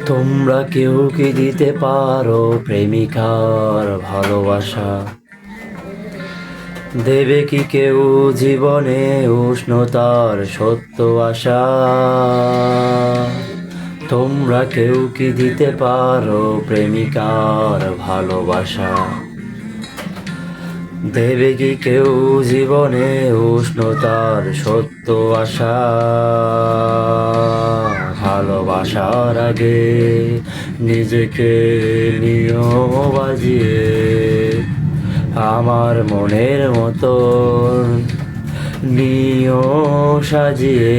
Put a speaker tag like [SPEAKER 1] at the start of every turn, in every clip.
[SPEAKER 1] তোমরা কেউ কি দিতে পারো প্রেমিকার ভালোবাসা? দেবে কি কেউ জীবনে উষ্ণতার সত্য আশা? তোমরা কেউ কি দিতে পারো প্রেমিকার ভালোবাসা? দেবে কি কেউ জীবনে উষ্ণতার সত্য আশা? ভালোবাসার আগে নিজেকে নিও বাজিয়ে, আমার মনের মতন নিও সাজিয়ে।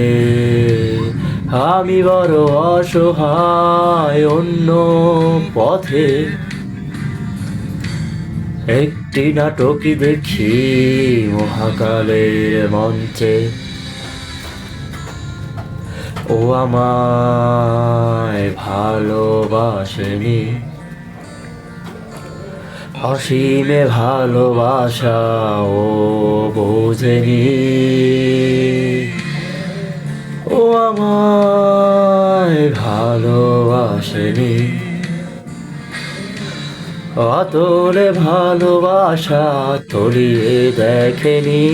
[SPEAKER 1] আমি বড় অসহায় অন্য পথে, একটি নাটকই দেখি মহাকালের মঞ্চে। ও আমায় ভালোবাসেনি, অসীমে ভালোবাসা ও বোঝেনি। ও আমায় ভালোবাসেনি, অতলে ভালোবাসা তলিয়ে দেখেনি।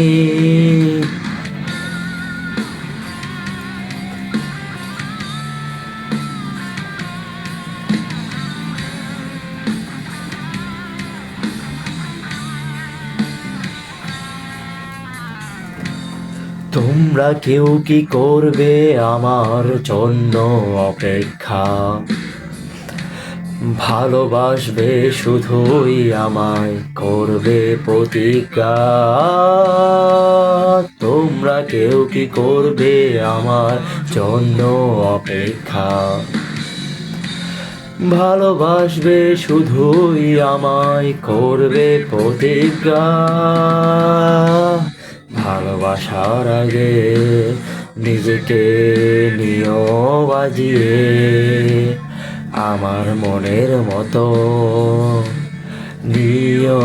[SPEAKER 1] তোমরা কেউ কি করবে আমার জন্য অপেক্ষা? ভালোবাসবে শুধুই আমায়, করবে প্রতিজ্ঞা। তোমরা কেউ কি করবে আমার জন্য অপেক্ষা? ভালোবাসবে শুধুই আমায়, করবে প্রতিজ্ঞা। ভালোবাসার আগে নিজেকে নিও বাজিয়ে, আমার মনের মতো নিও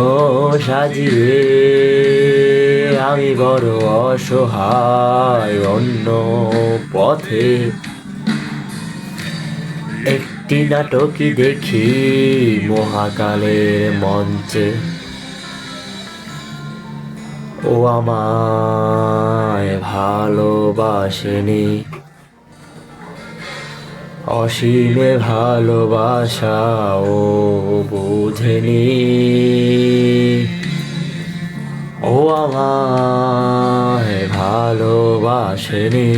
[SPEAKER 1] সাজিয়ে। আমি বড় অসহায় অন্য পথে, একটি নাটকই দেখি মহাকালের মঞ্চে। ও আমায় ভালোবাসেনি, অসীমে ভালোবাসা ও বোঝেনি। ও আমায় ভালোবাসেনি।